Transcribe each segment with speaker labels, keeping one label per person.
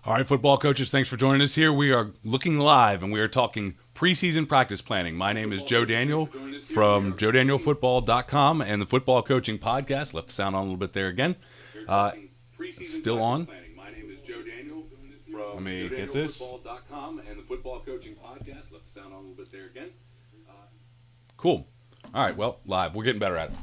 Speaker 1: All right, football coaches, thanks for joining us here. We are looking live and we are talking preseason practice planning. My name is Joe Daniel from JoeDanielFootball.com and the Football Coaching Podcast. Left the sound on a little bit there again. Still on. Let me get this. Cool. All right, well, live. We're getting better at it.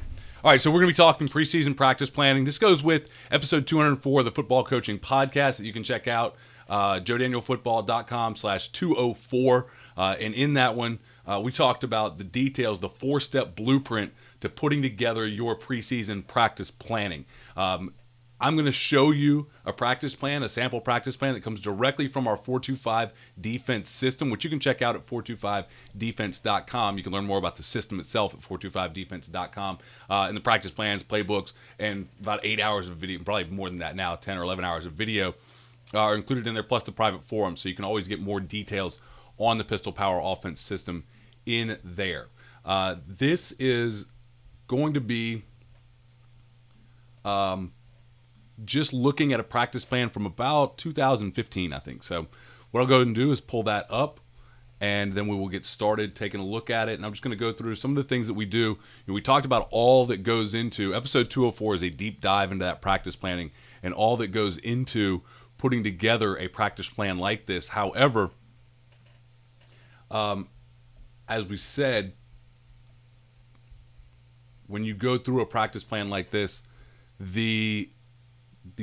Speaker 1: All right, so we're going to be talking preseason practice planning. This goes with episode 204 of the Football Coaching Podcast that you can check out, JoeDanielFootball.com/204. And in that one, we talked about the details, the four-step blueprint to putting together your preseason practice planning. I'm going to show you a practice plan, a sample practice plan that comes directly from our 425 defense system, which you can check out at 425defense.com. You can learn more about the system itself at 425defense.com. And the practice plans, playbooks, and about 8 hours of video, probably more than that now, 10 or 11 hours of video are included in there, plus the private forum. So you can always get more details on the Pistol Power offense system in there. This is going to be just looking at a practice plan from about 2015, I think. So what I'll go ahead and do is pull that up, and then we will get started taking a look at it. And I'm just going to go through some of the things that we do. We talked about all that goes into episode 204 is a deep dive into that practice planning and all that goes into putting together a practice plan like this. However, as we said, when you go through a practice plan like this, the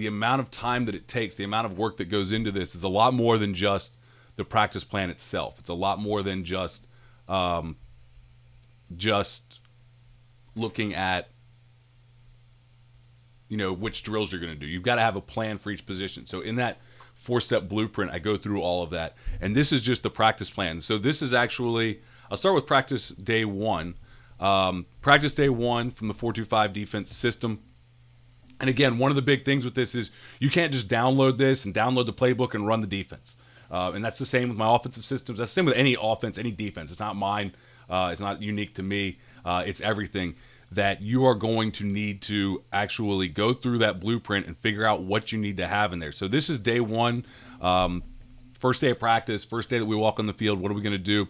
Speaker 1: amount of time that it takes, the amount of work that goes into this is a lot more than just the practice plan itself. It's a lot more than just looking at, which drills you're going to do. You've got to have a plan for each position. So in that four-step blueprint, I go through all of that. And this is just the practice plan. So this is actually, I'll start with practice day one. Practice day one from the 425 defense system. And again, one of the big things with this is you can't just download this and download the playbook and run the defense. And that's the same with my offensive systems. That's the same with any offense, any defense. It's not mine. It's not unique to me. It's everything that you are going to need to actually go through that blueprint and figure out what you need to have in there. So this is day one, first day of practice, first day that we walk on the field. What are we going to do?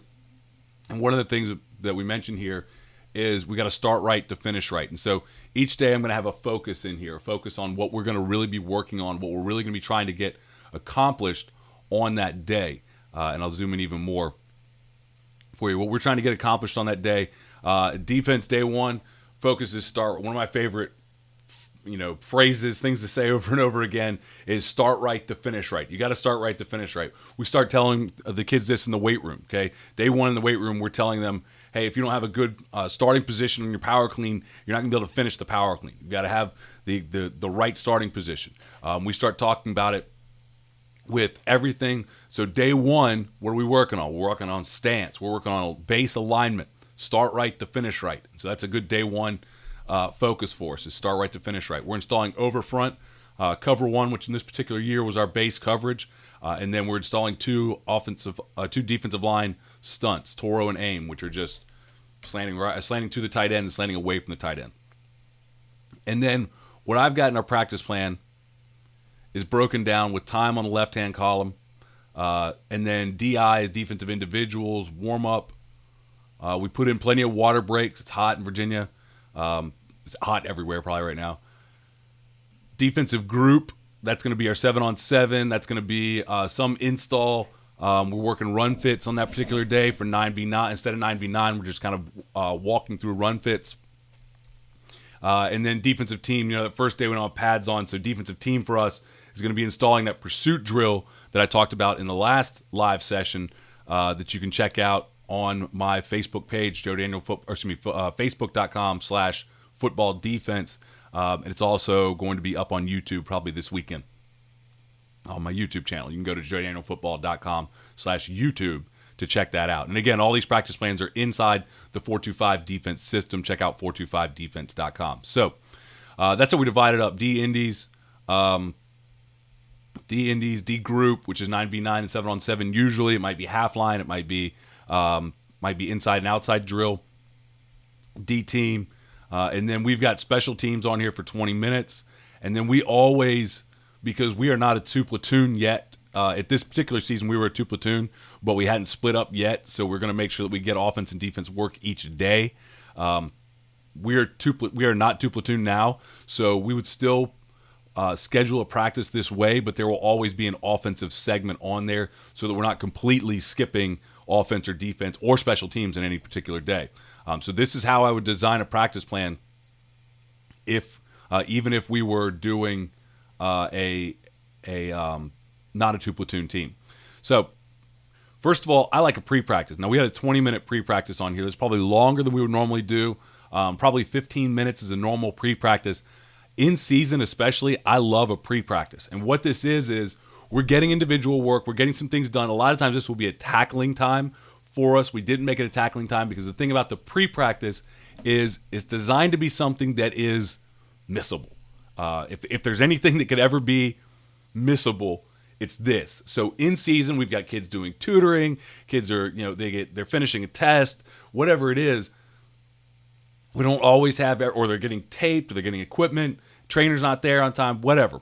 Speaker 1: And one of the things that we mentioned here is we got to start right to finish right. And so each day I'm going to have a focus in here, a focus on what we're going to really be working on, what we're really going to be trying to get accomplished on that day. And I'll zoom in even more for you. What we're trying to get accomplished on that day. Defense day one, focus is start. One of my favorite phrases, things to say over and over again is start right to finish right. You got to start right to finish right. We start telling the kids this in the weight room, okay? Day one in the weight room, we're telling them, hey, if you don't have a good starting position in your power clean, you're not going to be able to finish the power clean. You've got to have the right starting position. We start talking about it with everything. So day one, what are we working on? We're working on stance. We're working on base alignment. Start right to finish right. So that's a good day one focus for us, is start right to finish right. We're installing over front, cover one, which in this particular year was our base coverage. And then we're installing two defensive line stunts, Toro and Aim, which are just slanting to the tight end and slanting away from the tight end. And then what I've got in our practice plan is broken down with time on the left-hand column, and then DI is defensive individuals, warm-up. We put in plenty of water breaks. It's hot in Virginia. It's hot everywhere probably right now. Defensive group, that's going to be our 7-on-7. That's going to be some install. We're working run fits on that particular day for 9v9. Instead of 9v9, we're just kind of walking through run fits. And then defensive team, the first day we don't have pads on, so defensive team for us is going to be installing that pursuit drill that I talked about in the last live session that you can check out on my Facebook page, Facebook.com/football defense. And it's also going to be up on YouTube probably this weekend on my YouTube channel. You can go to JoeDanielFootball.com/YouTube to check that out. And again, all these practice plans are inside the 425 defense system. Check out 425defense.com. So that's how we divide it up. D indies, D group, which is 9v9 and 7-on-7. Usually it might be half line. It might be inside and outside drill. D team. And then we've got special teams on here for 20 minutes. And then we always, because we are not a two platoon yet, At this particular season, we were a 2 platoon, but we hadn't split up yet. So we're going to make sure that we get offense and defense work each day. We are not 2 platoon now, so we would still schedule a practice this way, but there will always be an offensive segment on there so that we're not completely skipping offense or defense or special teams in any particular day. So this is how I would design a practice plan if even if we were doing not a 2 platoon team. So first of all, I like a pre-practice. Now we had a 20-minute pre-practice on here. That's probably longer than we would normally do. Probably 15 minutes is a normal pre-practice. In season especially, I love a pre-practice. And what this is we're getting individual work. We're getting some things done. A lot of times this will be a tackling time for us. We didn't make it a tackling time because the thing about the pre-practice is it's designed to be something that is missable. If there's anything that could ever be missable, it's this. So in season, we've got kids doing tutoring. Kids are, they're finishing a test, whatever it is. We don't always have, or they're getting taped, or they're getting equipment, trainer's not there on time, whatever.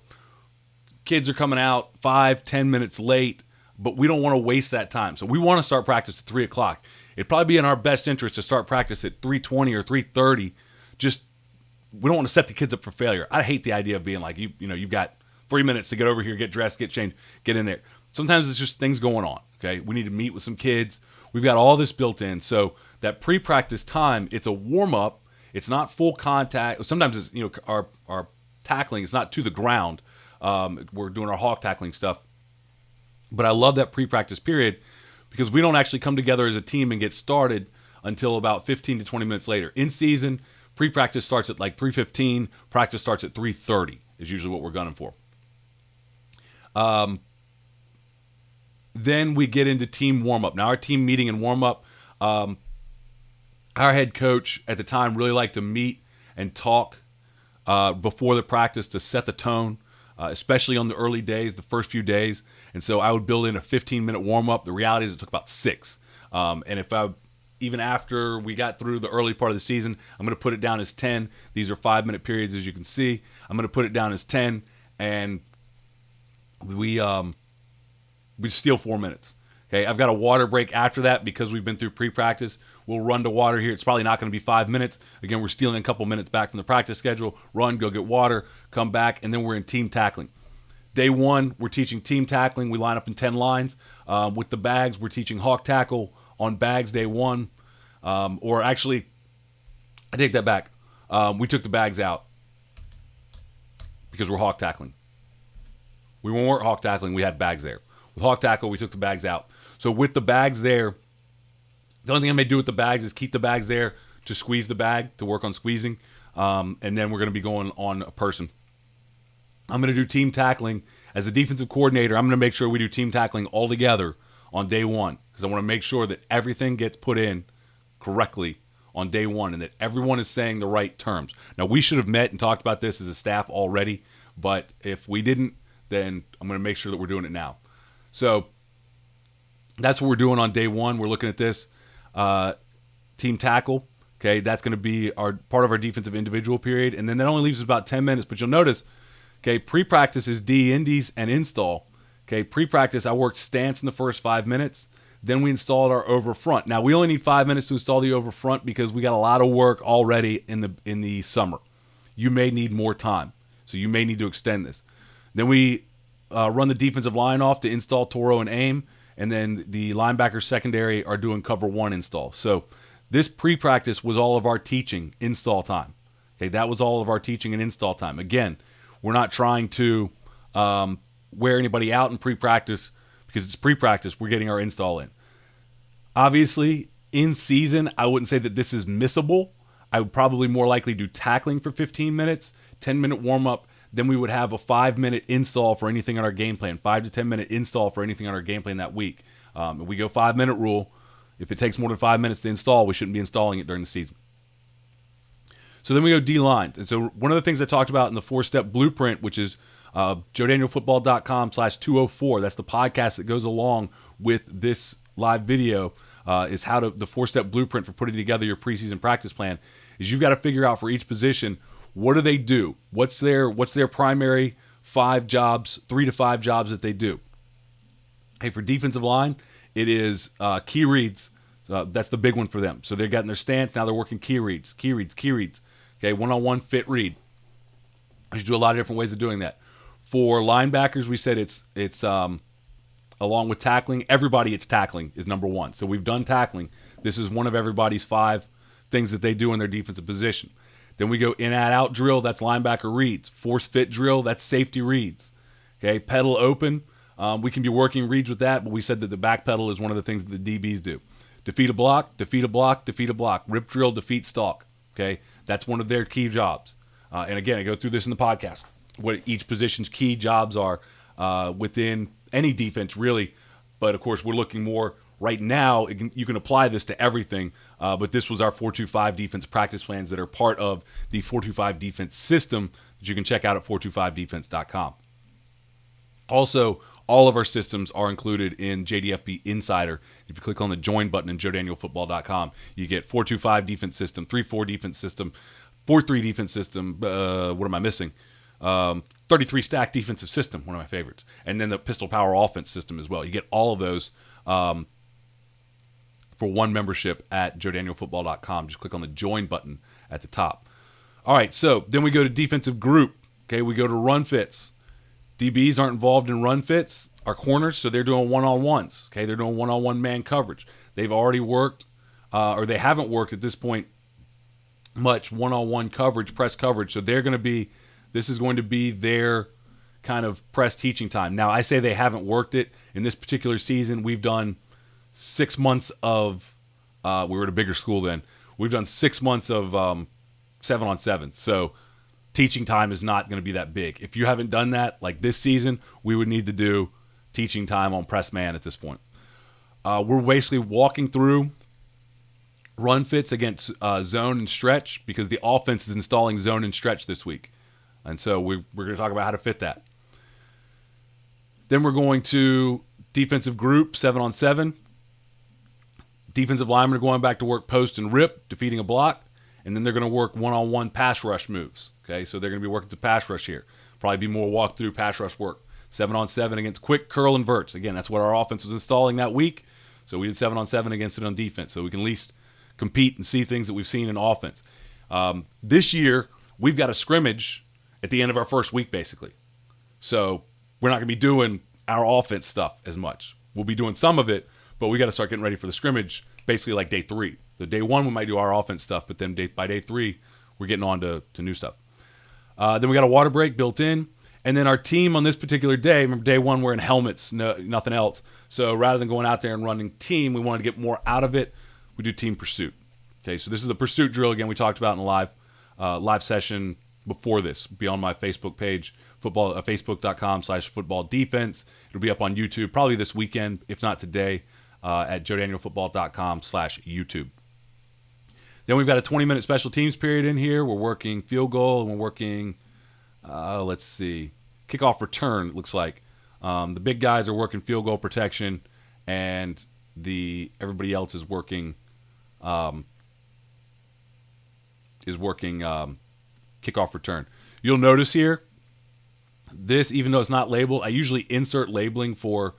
Speaker 1: Kids are coming out 5-10 minutes late, but we don't want to waste that time. So we want to start practice at 3 o'clock. It'd probably be in our best interest to start practice at 3:20 or 3:30. We don't want to set the kids up for failure. I hate the idea of being like, you've got 3 minutes to get over here, get dressed, get changed, get in there. Sometimes it's just things going on, okay? We need to meet with some kids. We've got all this built in. So that pre-practice time, it's a warm-up. It's not full contact. Sometimes it's, our tackling is not to the ground. We're doing our hawk tackling stuff. But I love that pre-practice period because we don't actually come together as a team and get started until about 15 to 20 minutes later. In season, pre-practice starts at like 3:15. Practice starts at 3:30 is usually what we're gunning for. Then we get into team warm-up. Now, our team meeting and warm-up, our head coach at the time really liked to meet and talk before the practice to set the tone, especially on the early days, the first few days. And so I would build in a 15-minute warm-up. The reality is it took about 6. And even after we got through the early part of the season, I'm going to put it down as 10. These are 5-minute periods, as you can see. I'm going to put it down as 10, and we steal 4 minutes. Okay, I've got a water break after that because we've been through pre-practice. We'll run to water here. It's probably not going to be 5 minutes. Again, we're stealing a couple minutes back from the practice schedule. Run, go get water, come back, and then we're in team tackling. Day 1, we're teaching team tackling. We line up in 10 lines. With the bags, we're teaching hawk tackle on bags day 1. Or actually, I take that back. We took the bags out because we're hawk tackling. We weren't hawk tackling. We had bags there. With hawk tackle, we took the bags out. So with the bags there, the only thing I may do with the bags is keep the bags there to squeeze the bag, to work on squeezing. And then we're going to be going on a person. I'm going to do team tackling. As a defensive coordinator, I'm going to make sure we do team tackling all together on day 1. Because I want to make sure that everything gets put in correctly on day 1 and that everyone is saying the right terms. Now, we should have met and talked about this as a staff already. But if we didn't, then I'm going to make sure that we're doing it now. So that's what we're doing on day 1. We're looking at this. Team tackle, okay, that's going to be our part of our defensive individual period, and then that only leaves us about 10 minutes. But you'll notice, okay, pre-practice is D, indies, and install. Okay, pre-practice, I worked stance in the first 5 minutes. Then we installed our over front. Now we only need 5 minutes to install the over front because we got a lot of work already in the summer. You may need more time, so you may need to extend this. Then we run the defensive line off to install Toro and aim. And then the linebackers secondary are doing cover 1 install. So this pre-practice was all of our teaching install time. Okay, that was all of our teaching and install time. Again, we're not trying to wear anybody out in pre-practice because it's pre-practice. We're getting our install in. Obviously, in season, I wouldn't say that this is missable. I would probably more likely do tackling for 15 minutes, 10-minute warm-up. Then we would have a 5-minute install for anything on our game plan, 5 to 10-minute install for anything on our game plan that week. We go 5-minute rule. If it takes more than 5 minutes to install, we shouldn't be installing it during the season. So then we go D-line. And so one of the things I talked about in the 4-step blueprint, which is joedanielfootball.com/204, that's the podcast that goes along with this live video, is the 4-step blueprint for putting together your preseason practice plan, is you've got to figure out for each position, what do they do? What's their primary 3 to 5 jobs that they do? Hey, for defensive line, it is key reads. That's the big one for them. So they're getting their stance. Now they're working key reads. Okay, one-on-one fit read. You should do a lot of different ways of doing that. For linebackers, we said it's along with tackling. Everybody, it's tackling is number one. So we've done tackling. This is one of everybody's 5 things that they do in their defensive position. Then we go in, out drill. That's linebacker reads. Force fit drill. That's safety reads. Okay, pedal open. We can be working reads with that, but we said that the back pedal is one of the things that the DBs do. Defeat a block, defeat a block, defeat a block. Rip drill, defeat stalk. Okay, that's one of their key jobs. And again, I go through this in the podcast, what each position's key jobs are within any defense, really. But of course, we're looking more right now. You can apply this to everything, but this was our 4-2-5 defense practice plans that are part of the 4-2-5 defense system that you can check out at 425defense.com. Also, all of our systems are included in JDFB Insider. If you click on the join button in JoeDanielFootball.com, you get 4-2-5 defense system, 3-4 defense system, 4-3 defense system. What am I missing? 33 stack defensive system, one of my favorites. And then the pistol power offense system as well. You get all of those for one membership at JoeDanielFootball.com. Just click on the join button at the top. All right, so then we go to defensive group. Okay, we go to run fits. DBs aren't involved in run fits, our corners, so they're doing one-on-ones. Okay, they're doing one-on-one man coverage. They've already worked, or they haven't worked at this point much one-on-one coverage, press coverage. So this is going to be their kind of press teaching time. Now, I say they haven't worked it. In this particular season, we've done 6 months of, we were at a bigger school then. We've done 6 months of 7-on-7. So teaching time is not going to be that big. If you haven't done that, like this season, we would need to do teaching time on press man at this point. We're basically walking through run fits against zone and stretch because the offense is installing zone and stretch this week. And so we're going to talk about how to fit that. Then we're going to defensive group, 7-on-7. Defensive linemen are going back to work post and rip, defeating a block. And then they're going to work one-on-one pass rush moves. Okay, so they're going to be working to pass rush here. Probably be more walk-through pass rush work. 7-on-7 against quick curl and verts. Again, that's what our offense was installing that week. So we did 7-on-7 against it on defense. So we can at least compete and see things that we've seen in offense. This year, we've got a scrimmage at the end of our first week, basically. So we're not going to be doing our offense stuff as much. We'll be doing some of it, but we got to start getting ready for the scrimmage basically like day 3. So day 1, we might do our offense stuff, but then by day 3, we're getting on to new stuff. Then we got a water break built in. And then our team on this particular day, remember day 1, we're in helmets, nothing else. So rather than going out there and running team, we wanted to get more out of it. We do team pursuit. Okay, so this is the pursuit drill, again, we talked about in a live session before this. Be on my Facebook page, facebook.com/football defense. It'll be up on YouTube probably this weekend, if not today, at joedanielfootball.com/YouTube. Then we've got a 20-minute special teams period in here. We're working field goal, and we're working, let's see, kickoff return, it looks like. The big guys are working field goal protection, and everybody else is working kickoff return. You'll notice here, this, even though it's not labeled, I usually insert labeling for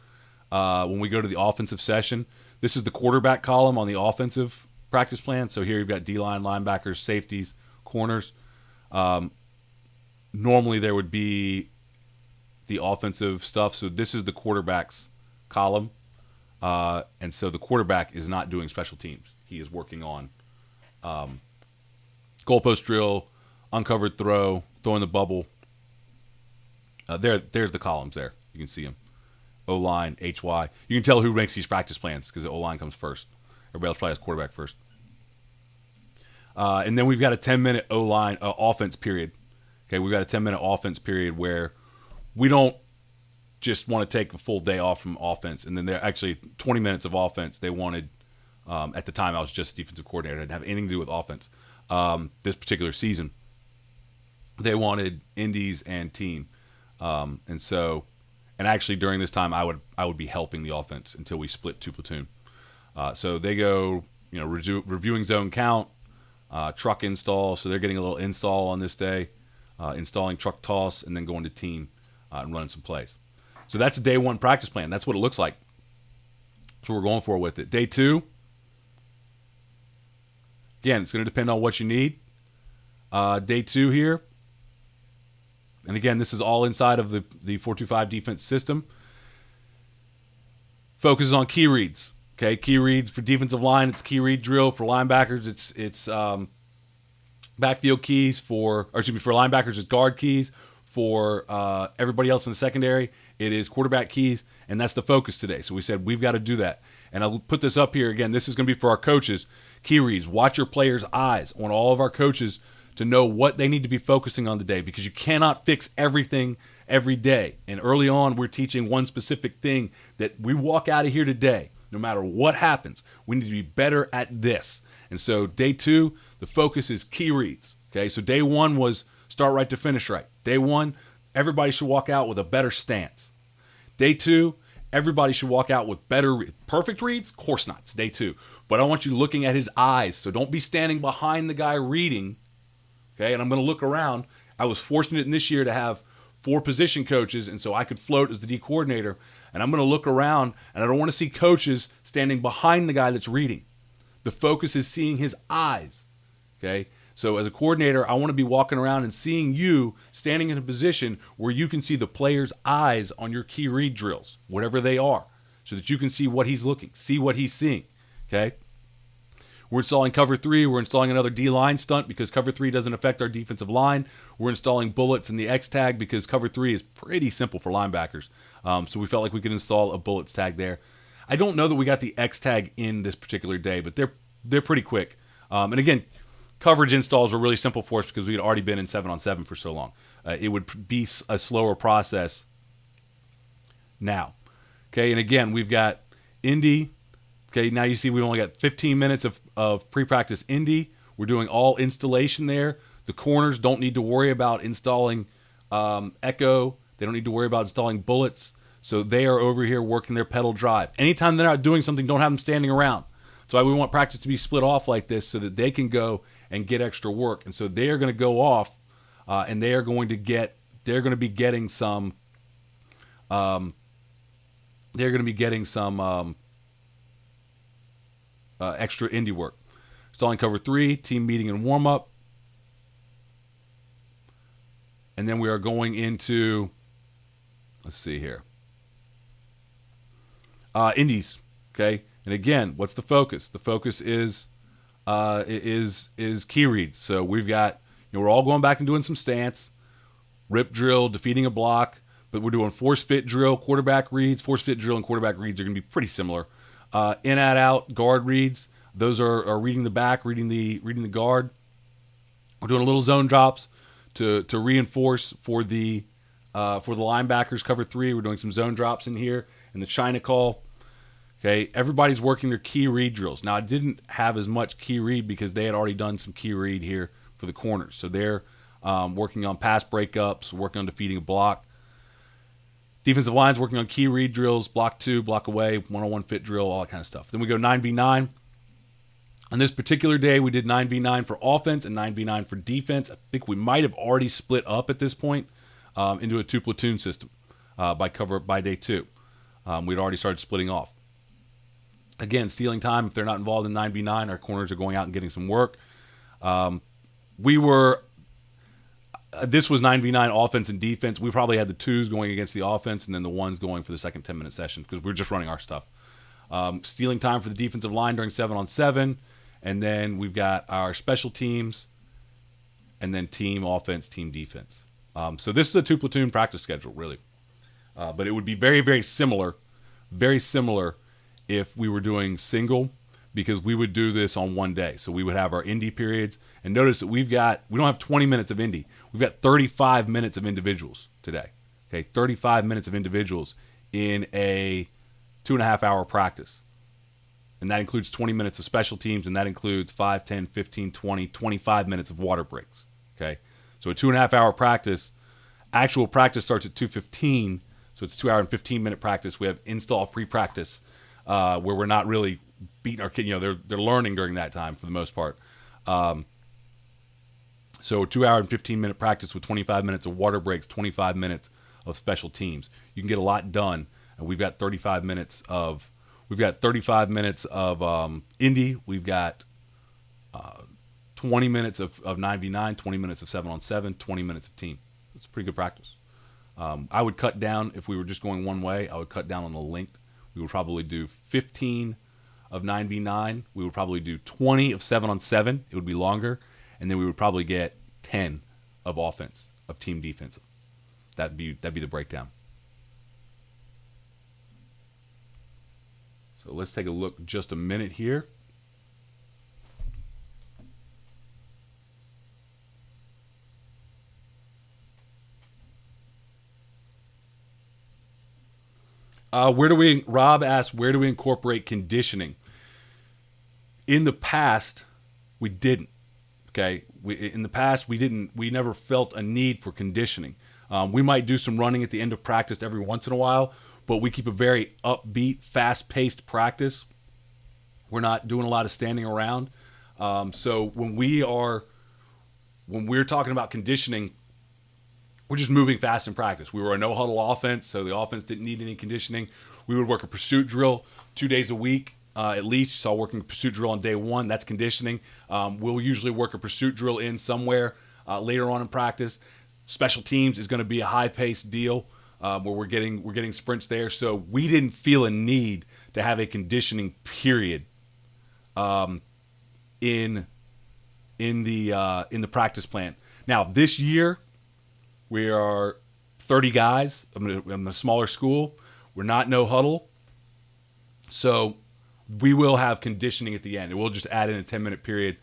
Speaker 1: when we go to the offensive session. This is the quarterback column on the offensive practice plan. So here you've got D-line, linebackers, safeties, corners. Normally there would be the offensive stuff. So this is the quarterback's column. And so the quarterback is not doing special teams. He is working on goalpost drill, uncovered throw, throwing the bubble. There's the columns there. You can see them. O-line, HY. You can tell who makes these practice plans because the O-line comes first. Everybody else probably has quarterback first. And then we've got a 10-minute O-line offense period. Okay, we've got a 10-minute offense period where we don't just want to take a full day off from offense. And then they're actually 20 minutes of offense. They wanted, at the time I was just defensive coordinator. I didn't have anything to do with offense this particular season. They wanted indies and team. And actually during this time I would be helping the offense until we split 2 platoon. So they go, reviewing zone count, truck install. So they're getting a little install on this day, installing truck toss, and then going to team and running some plays. So that's a day 1 practice plan. That's what it looks like. That's what we're going for with it. Day 2, again, it's going to depend on what you need. Day 2 here, and again, this is all inside of the 4-2-5 defense system. Focuses on key reads. Okay, key reads for defensive line. It's key read drill for linebackers. It's backfield keys for linebackers. It's guard keys for everybody else in the secondary. It is quarterback keys, and that's the focus today. So we said we've got to do that. And I'll put this up here again. This is going to be for our coaches. Key reads. Watch your players' eyes. I want all of our coaches to know what they need to be focusing on today, because you cannot fix everything every day. And early on, we're teaching one specific thing that we walk out of here today. No matter what happens, we need to be better at this. And so day 2, the focus is key reads. Okay, so day 1 was start right to finish right. Day 1, everybody should walk out with a better stance. Day 2, everybody should walk out with better perfect reads. Of course not. It's day 2. But I want you looking at his eyes. So don't be standing behind the guy reading. Okay, and I'm going to look around. I was fortunate in this year to have 4 position coaches, and so I could float as the D coordinator. And I'm going to look around, and I don't want to see coaches standing behind the guy that's reading. The focus is seeing his eyes. Okay, so as a coordinator, I want to be walking around and seeing you standing in a position where you can see the player's eyes on your key read drills, whatever they are, so that you can see what he's looking, see what he's seeing. Okay. We're installing cover 3. We're installing another D-line stunt because cover 3 doesn't affect our defensive line. We're installing bullets in the X tag because cover 3 is pretty simple for linebackers. So we felt like we could install a bullets tag there. I don't know that we got the X tag in this particular day, but they're pretty quick. And again, coverage installs were really simple for us because we had already been in 7-on-7 for so long. It would be a slower process now. Okay, and again, we've got Indy. Okay, now you see we've only got 15 minutes of pre-practice Indy. We're doing all installation there. The corners don't need to worry about installing Echo. They don't need to worry about installing bullets. So they are over here working their pedal drive. Anytime they're not doing something, don't have them standing around. That's why we want practice to be split off like this so that they can go and get extra work. And so they are going to go off and they're going to be getting some extra indie work. Installing cover 3, team meeting and warm up. And then we are going into, let's see here. Indies. Okay. And again, what's the focus? The focus is key reads. So we've got, we're all going back and doing some stance, rip drill, defeating a block, but we're doing force fit drill, quarterback reads. Force fit drill and quarterback reads are going to be pretty similar. In, at, out, guard reads. Those are reading the back, reading the guard. We're doing a little zone drops to reinforce for the linebackers, cover 3. We're doing some zone drops in here and the China call. Okay, everybody's working their key read drills. Now, I didn't have as much key read because they had already done some key read here for the corners. So they're working on pass breakups, working on defeating a block. Defensive line's working on key read drills, block 2, block away, one-on-one fit drill, all that kind of stuff. Then we go 9v9. On this particular day, we did 9v9 for offense and 9v9 for defense. I think we might have already split up at this point into a 2-platoon system by day 2. We'd already started splitting off. Again, stealing time. If they're not involved in 9v9, our corners are going out and getting some work. This was 9v9 offense and defense. We probably had the 2s going against the offense and then the 1s going for the second 10-minute session because we're just running our stuff. Stealing time for the defensive line during 7-on-7. And then we've got our special teams and then team offense, team defense. So this is a 2-platoon practice schedule, really. But it would be very, very similar if we were doing single, because we would do this on one day. So we would have our indie periods. And notice that we don't have 20 minutes of indie. We've got 35 minutes of individuals today. Okay, 35 minutes of individuals in a 2.5-hour practice. And that includes 20 minutes of special teams, and that includes 5, 10, 15, 20, 25 minutes of water breaks. Okay, so a 2.5-hour practice, actual practice starts at 2:15, so it's 2-hour and 15-minute practice. We have install pre-practice where we're not really beating our kid. They're learning during that time for the most part. So 2-hour and 15-minute practice with 25 minutes of water breaks, 25 minutes of special teams. You can get a lot done, and we've got 35 minutes of We've got 35 minutes of Indy. We've got 20 minutes of 9v9, 20 minutes of 7-on-7, 20 minutes of team. It's pretty good practice. I would cut down, if we were just going one way, I would cut down on the length. We would probably do 15 of 9v9. We would probably do 20 of 7-on-7. It would be longer. And then we would probably get 10 of offense, of team defensive. That'd be the breakdown. So let's take a look just a minute here. Rob asked, where do we incorporate conditioning? In the past, we didn't. Okay, in the past, we never felt a need for conditioning. We might do some running at the end of practice every once in a while, but we keep a very upbeat, fast-paced practice. We're not doing a lot of standing around. So when we're talking about conditioning, we're just moving fast in practice. We were a no-huddle offense, so the offense didn't need any conditioning. We would work a pursuit drill 2 days a week at least. So working a pursuit drill on day one, that's conditioning. We'll usually work a pursuit drill in somewhere later on in practice. Special teams is going to be a high-paced deal where we're getting sprints there. So we didn't feel a need to have a conditioning period in the practice plan. Now this year, we are 30 guys. I'm a smaller school. We're not no huddle. So we will have conditioning at the end. And we'll just add in a 10-minute period.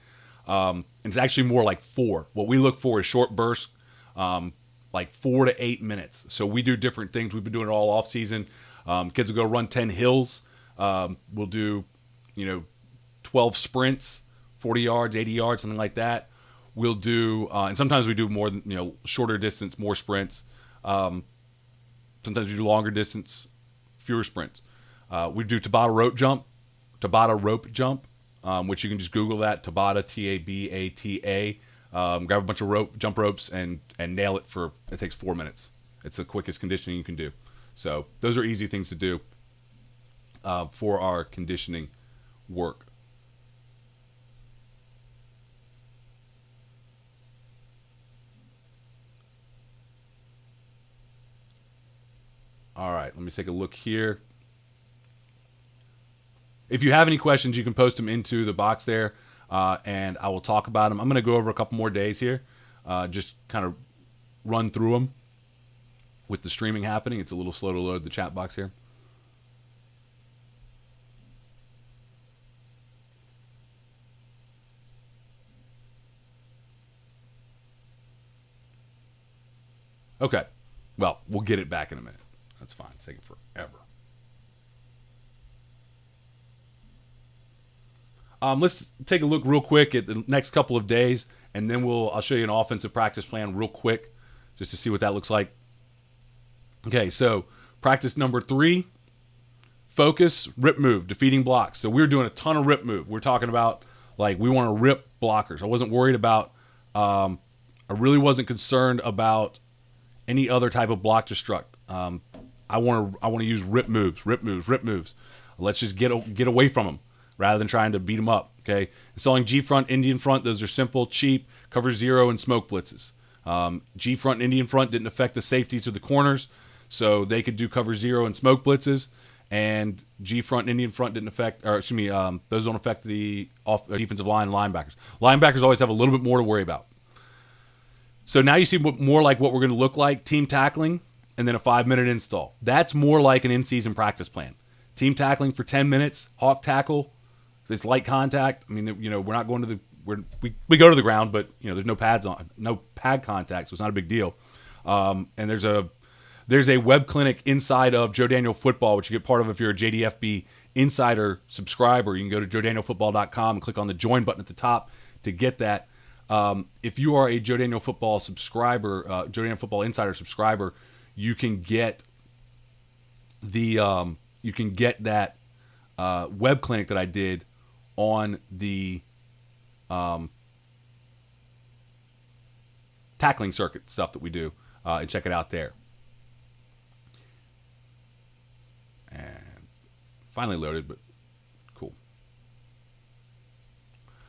Speaker 1: And it's actually more like 4. What we look for is short bursts, like 4 to 8 minutes. So we do different things. We've been doing it all off season. Kids will go run 10 hills. We'll do, 12 sprints, 40 yards, 80 yards, something like that. We'll do, and sometimes we do more than, shorter distance, more sprints. Sometimes we do longer distance, fewer sprints. We do Tabata rope jump, which you can just Google that, Tabata, T-A-B-A-T-A. Grab a bunch of jump ropes and nail it it takes 4 minutes. It's the quickest conditioning you can do. So those are easy things to do for our conditioning work. All right, let me take a look here. If you have any questions, you can post them into the box there, and I will talk about them. I'm going to go over a couple more days here, just kind of run through them with the streaming happening. It's a little slow to load the chat box here. Okay, well, we'll get it back in a minute. That's fine. It's taking forever. Let's take a look real quick at the next couple of days, and then I'll show you an offensive practice plan real quick, just to see what that looks like. Okay, so practice number 3, focus, rip move, defeating blocks. So we're doing a ton of rip move. We're talking about, we want to rip blockers. I wasn't worried about, I really wasn't concerned about any other type of block destruct. I want to use rip moves. Let's just get away from them rather than trying to beat them up. Okay, installing G front, Indian front. Those are simple, cheap, cover 0 and smoke blitzes. G front and Indian front didn't affect the safeties or the corners, so they could do cover 0 and smoke blitzes. And G front and Indian front didn't affect, those don't affect the defensive line linebackers. Linebackers always have a little bit more to worry about. So now you see more like what we're going to look like: team tackling, and then a 5-minute install. That's more like an in-season practice plan. Team tackling for 10 minutes, hawk tackle. It's light contact. I mean, we're not going to we go to the ground, but there's no pads on, no pad contact, so it's not a big deal. And there's a web clinic inside of Joe Daniel Football, which you get part of if you're a JDFB Insider subscriber. You can go to joedanielfootball.com and click on the join button at the top to get that. If you are a Joe Daniel Football subscriber, Joe Daniel Football Insider subscriber, you can get that web clinic that I did on the tackling circuit stuff that we do, and check it out there. And Finally loaded, but cool.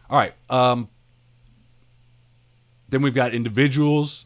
Speaker 1: All right. Then we've got individuals.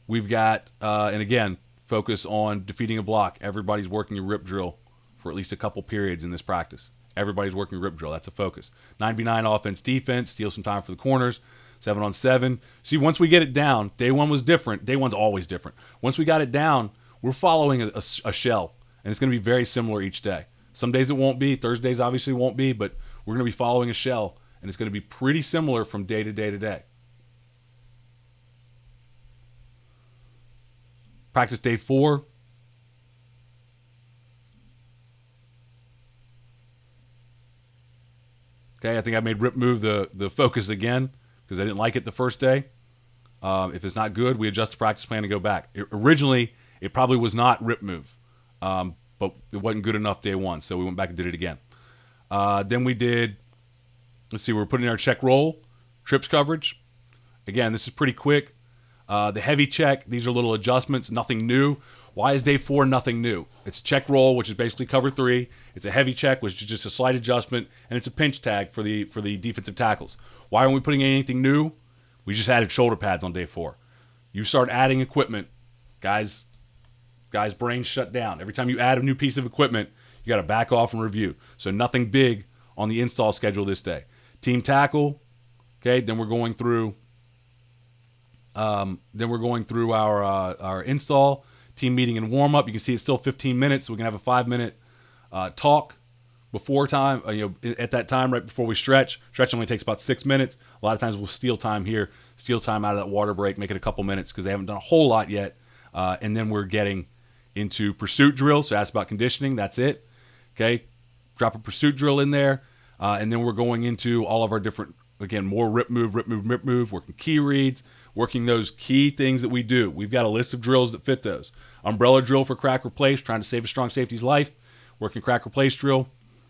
Speaker 1: We've got, and again, focus on defeating a block. Everybody's working a rip drill for at least a couple periods in this practice. Everybody's working rip drill. That's a focus. 9v9 offense, defense, steal some time for the corners, 7-on-7. See, once we get it down, day one was different. Day one's always different. Once we got it down, we're following a shell, and it's going to be very similar each day. Some days it won't be. Thursdays obviously won't be, but we're going to be following a shell, and it's going to be pretty similar from day to day to day. Practice day 4. Okay, I think I made rip move the focus again because I didn't like it the first day. If it's not good, we adjust the practice plan and go back. Originally, it probably was not rip move, but it wasn't good enough day 1, so we went back and did it again. Then we did, let's see, we're putting in our check roll, trips coverage. Again, this is pretty quick. The heavy check, these are little adjustments, nothing new. Why is day 4 nothing new? It's a check roll, which is basically cover 3. It's a heavy check, which is just a slight adjustment, and it's a pinch tag for the defensive tackles. Why aren't we putting in anything new? We just added shoulder pads on day 4. You start adding equipment, guys' brains shut down. Every time you add a new piece of equipment, you got to back off and review. So nothing big on the install schedule this day. Team tackle, okay, then we're going through our install, team meeting and warm up. You can see it's still 15 minutes, so we can have a 5-minute talk before time. At that time, right before we stretch. Stretch only takes about 6 minutes. A lot of times we'll steal time here, steal time out of that water break, make it a couple minutes because they haven't done a whole lot yet. And then we're getting into pursuit drill. So ask about conditioning. That's it. Okay, drop a pursuit drill in there, and then we're going into all of our different, again, more rip move, working key reads. Working those key things that we do. We've got a list of drills that fit those. Umbrella drill for crack replace, trying to save a strong safety's life. Working crack replace drill.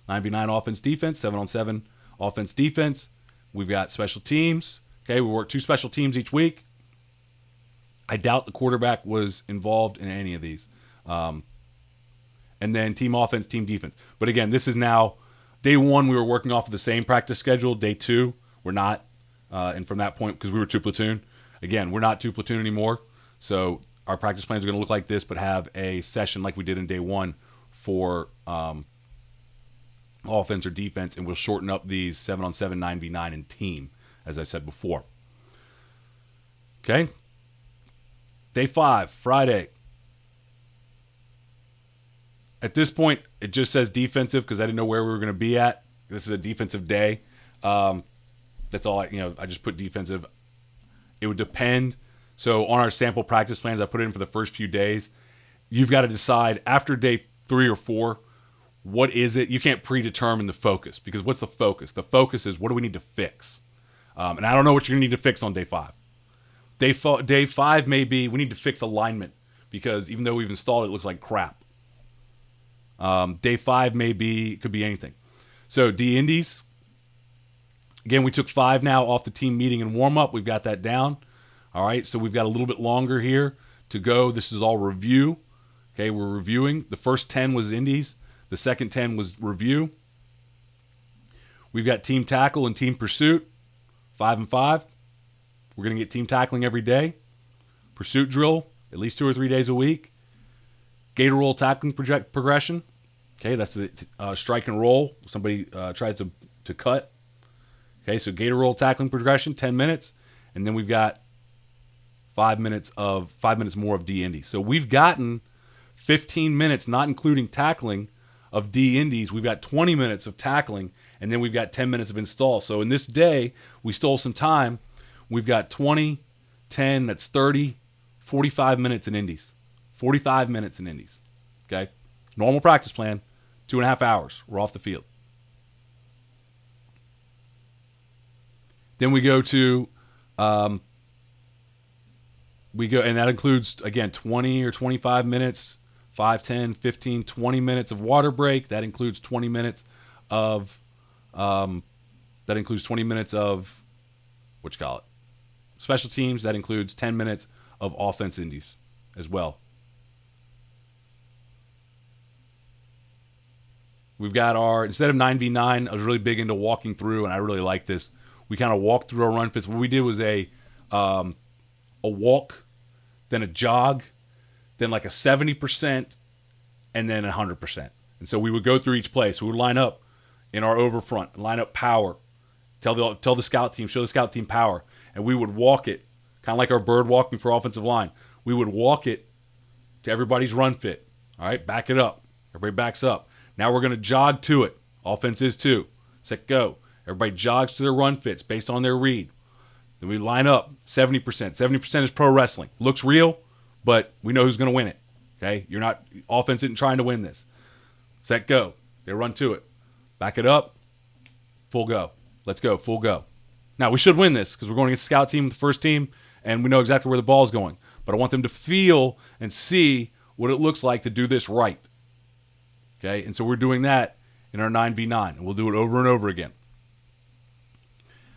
Speaker 1: 9v9 offense defense, 7-on-7 offense defense. We've got special teams. Okay, we work 2 special teams each week. I doubt the quarterback was involved in any of these. And then team offense, team defense. But again, this is now day 1. We were working off of the same practice schedule. Day 2, we're not. And from that point, because we were 2 platoon. Again, we're not 2 platoon anymore, so our practice plans are going to look like this, but have a session like we did in day 1 for offense or defense, and we'll shorten up these 7-on-7, 9v9, and team, as I said before. Okay? Day 5, Friday. At this point, it just says defensive because I didn't know where we were going to be at. This is a defensive day. That's all I just put defensive. It would depend. So on our sample practice plans, I put it in for the first few days. You've got to decide after day 3 or 4, what is it? You can't predetermine the focus because what's the focus? The focus is what do we need to fix? And I don't know what you're going to need to fix on day 5. Day 5 may be we need to fix alignment because even though we've installed it, it looks like crap. Day 5 could be anything. So D-Indies. Again, we took 5 now off the team meeting and warm-up. We've got that down. All right, so we've got a little bit longer here to go. This is all review. Okay, we're reviewing. The first 10 was Indies. The second 10 was review. We've got team tackle and team pursuit, 5 and 5. We're going to get team tackling every day. Pursuit drill, at least 2 or 3 days a week. Gator roll tackling progression. Okay, that's the strike and roll. Somebody tries to cut. Okay, so gator roll tackling progression, 10 minutes, and then we've got 5 minutes more of D-Indy. So we've gotten 15 minutes, not including tackling, of D-Indies. We've got 20 minutes of tackling, and then we've got 10 minutes of install. So in this day, we stole some time. We've got 20, 10, that's 30, 45 minutes in Indies. 45 minutes in Indies. Okay? Normal practice plan, 2.5 hours. We're off the field. Then we go to, and that includes, again, 20 or 25 minutes, 5, 10, 15, 20 minutes of water break. That includes 20 minutes of, special teams. That includes 10 minutes of offense Indies as well. We've got our, instead of 9v9, I was really big into walking through, and I really like this. We kind of walked through our run fits. What we did was a walk, then a jog, then like a 70%, and then 100%. And so we would go through each place. We would line up in our over front, line up power, tell the scout team, show the scout team power, and we would walk it, kind of like our bird walking for offensive line. We would walk it to everybody's run fit. All right, back it up. Everybody backs up. Now we're going to jog to it. Offense is 2. Set, go. Everybody jogs to their run fits based on their read. Then we line up 70%. 70% is pro wrestling. Looks real, but we know who's going to win it. Okay? You're not, offense isn't trying to win this. Set, go. They run to it. Back it up. Full go. Let's go. Full go. Now, we should win this because we're going against the scout team, the first team, and we know exactly where the ball's going. But I want them to feel and see what it looks like to do this right. Okay? And so we're doing that in our 9v9, and we'll do it over and over again.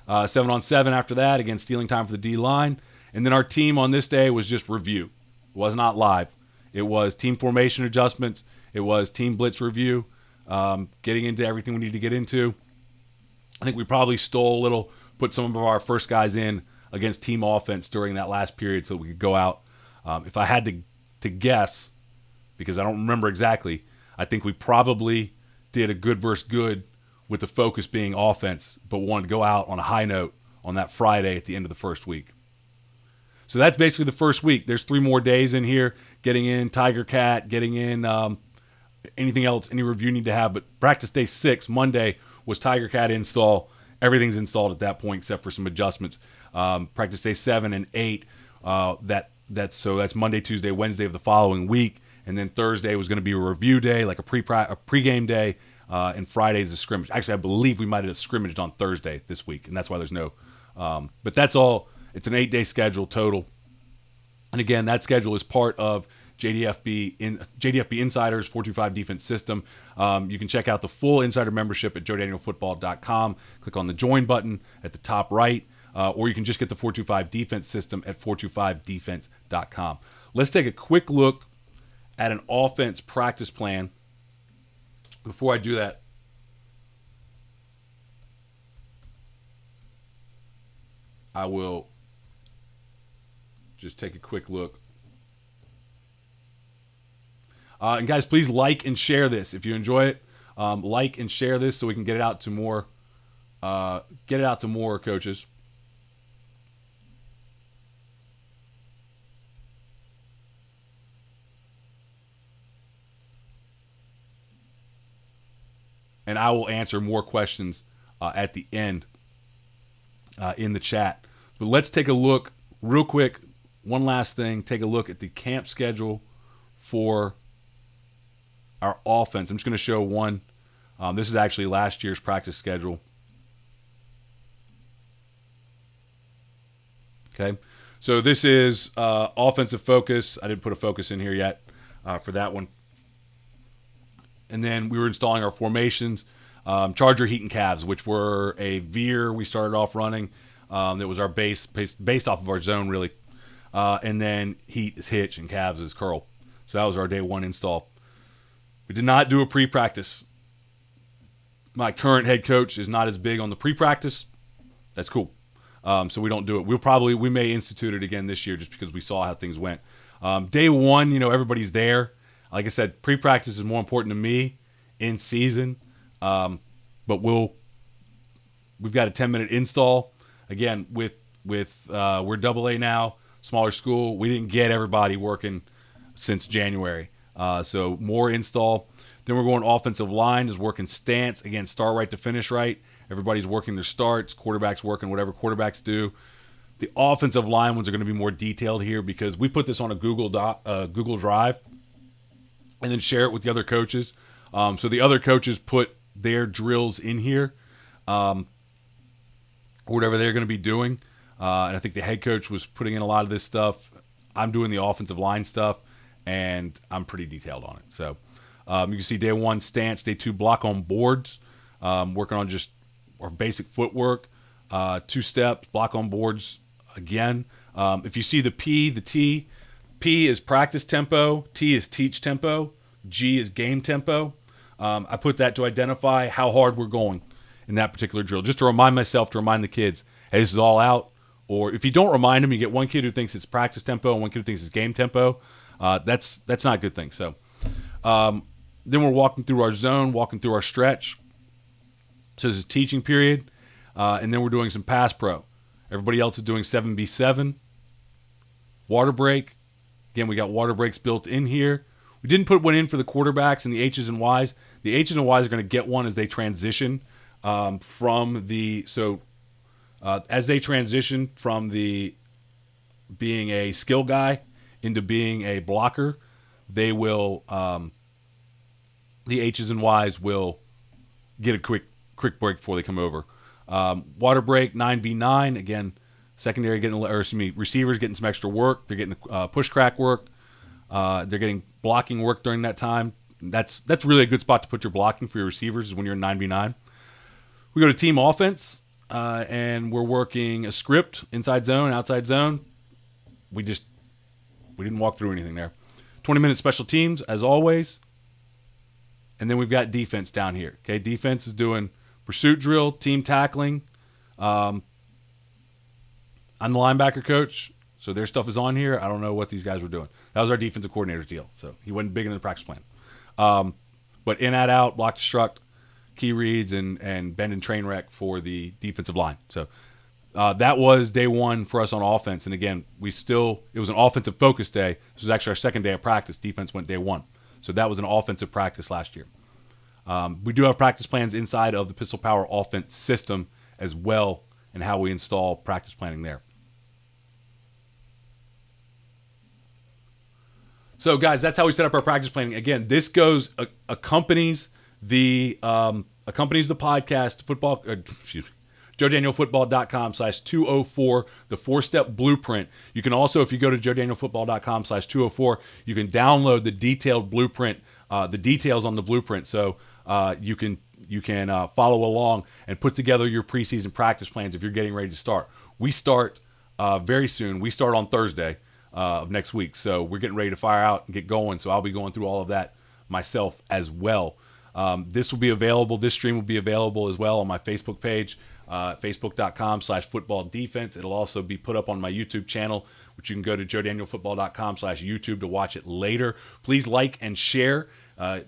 Speaker 1: 7-on-7 after that, again, stealing time for the D-line. And then our team on this day was just review. It was not live. It was team formation adjustments. It was team blitz review, getting into everything we need to get into. I think we probably stole a little, put some of our first guys in against team offense during that last period so we could go out. If I had to guess, because I don't remember exactly, I think we probably did a good versus good with the focus being offense, but wanted to go out on a high note on that Friday at the end of the first week. So that's basically the first week. There's 3 more days in here, getting in Tiger Cat, getting in anything else, any review you need to have. But practice day 6, Monday, was Tiger Cat install. Everything's installed at that point except for some adjustments. Practice day 7 and 8, that's Monday, Tuesday, Wednesday of the following week. And then Thursday was going to be a review day, like a pregame day, and Friday's a scrimmage. Actually, I believe we might have scrimmaged on Thursday this week, and that's why there's no. But that's all. It's an 8-day schedule total. And again, that schedule is part of JDFB Insiders 425 Defense System. You can check out the full insider membership at joedanielfootball.com. Click on the join button at the top right, or you can just get the 425 Defense System at 425defense.com. Let's take a quick look at an offense practice plan. Before I do that, I will just take a quick look. And guys, please like and share this if you enjoy it. Like and share this so we can get it out to more. Get it out to more coaches. And I will answer more questions at the end in the chat. But let's take a look real quick. One last thing. Take a look at the camp schedule for our offense. I'm just going to show one. This is actually last year's practice schedule. Okay. So this is offensive focus. I didn't put a focus in here yet for that one. And then we were installing our formations. Charger, heat, and calves, which were a veer we started off running. That was our base based off of our zone, really. And then heat is hitch and calves is curl. So that was our day 1 install. We did not do a pre-practice. My current head coach is not as big on the pre-practice. That's cool. So we don't do it. We may institute it again this year just because we saw how things went. Day 1, everybody's there. Like I said, pre-practice is more important to me in season. But we've got a 10-minute install. Again, we're AA now, smaller school. We didn't get everybody working since January. So more install. Then we're going offensive line is working stance. Again, start right to finish right. Everybody's working their starts. Quarterback's working whatever quarterbacks do. The offensive line ones are going to be more detailed here because we put this on a Google Drive and then share it with the other coaches. So the other coaches put their drills in here, or whatever they're going to be doing. And I think the head coach was putting in a lot of this stuff. I'm doing the offensive line stuff, and I'm pretty detailed on it. So you can see day 1 stance, day 2 block on boards, working on just our basic footwork, 2 steps, block on boards again. If you see the P, the T, P is practice tempo, T is teach tempo, G is game tempo. I put that to identify how hard we're going in that particular drill, just to remind myself, to remind the kids, hey, this is all out. Or if you don't remind them, you get one kid who thinks it's practice tempo and one kid who thinks it's game tempo. That's not a good thing. So then we're walking through our zone, walking through our stretch. So this is teaching period. And then we're doing some pass pro. Everybody else is doing 7v7. Water break. Again, we got water breaks built in here. We didn't put one in for the quarterbacks and the H's and Y's. The H's and Y's are going to get one as they transition from the... So as they transition from the being a skill guy into being a blocker, they will... the H's and Y's will get a quick break before they come over. Water break, 9v9. Again, secondary getting, or excuse me, receivers getting some extra work. They're getting push crack work. They're getting blocking work during that time. That's really a good spot to put your blocking for your receivers is when you're in 9v9. We go to team offense, and we're working a script, inside zone, outside zone. We didn't walk through anything there. 20-minute special teams, as always. And then we've got defense down here. Okay, defense is doing pursuit drill, team tackling. I'm the linebacker coach, so their stuff is on here. I don't know what these guys were doing. That was our defensive coordinator's deal, so he wasn't big in the practice plan. But in, out, block, destruct, key reads, and bend and train wreck for the defensive line. So that was day one for us on offense. And again, it was an offensive focus day. This was actually our second day of practice. Defense went day one. So that was an offensive practice last year. We do have practice plans inside of the Pistol Power offense system as well, and how we install practice planning there. So, guys, that's how we set up our practice planning. Again, this accompanies the podcast, JoeDanielFootball.com/204, the 4-step blueprint. You can also, if you go to JoeDanielFootball.com/204, you can download the detailed blueprint, the details on the blueprint. So you can follow along and put together your preseason practice plans if you're getting ready to start. We start very soon. We start on Thursday of next week. So we're getting ready to fire out and get going. So I'll be going through all of that myself as well. This will be available. This stream will be available as well on my Facebook page, facebook.com/footballdefense. It'll also be put up on my YouTube channel, which you can go to joedanielfootball.com/YouTube to watch it later. Please like and share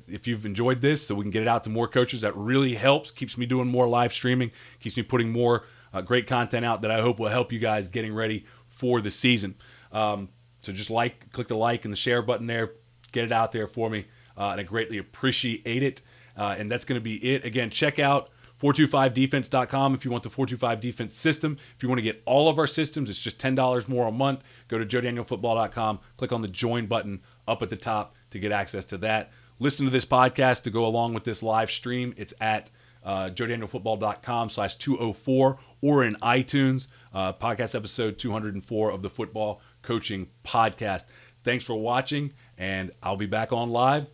Speaker 1: if you've enjoyed this so we can get it out to more coaches. That really helps, keeps me doing more live streaming, keeps me putting more great content out that I hope will help you guys getting ready for the season. So just click the like and the share button there. Get it out there for me, and I greatly appreciate it. And that's going to be it. Again, check out 425defense.com if you want the 425 defense system. If you want to get all of our systems, it's just $10 more a month. Go to joedanielfootball.com, click on the join button up at the top to get access to that. Listen to this podcast to go along with this live stream. It's at joedanielfootball.com/204 or in iTunes, podcast episode 204 of the Football Coaching Podcast. Thanks for watching, and I'll be back on live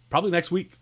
Speaker 1: probably next week.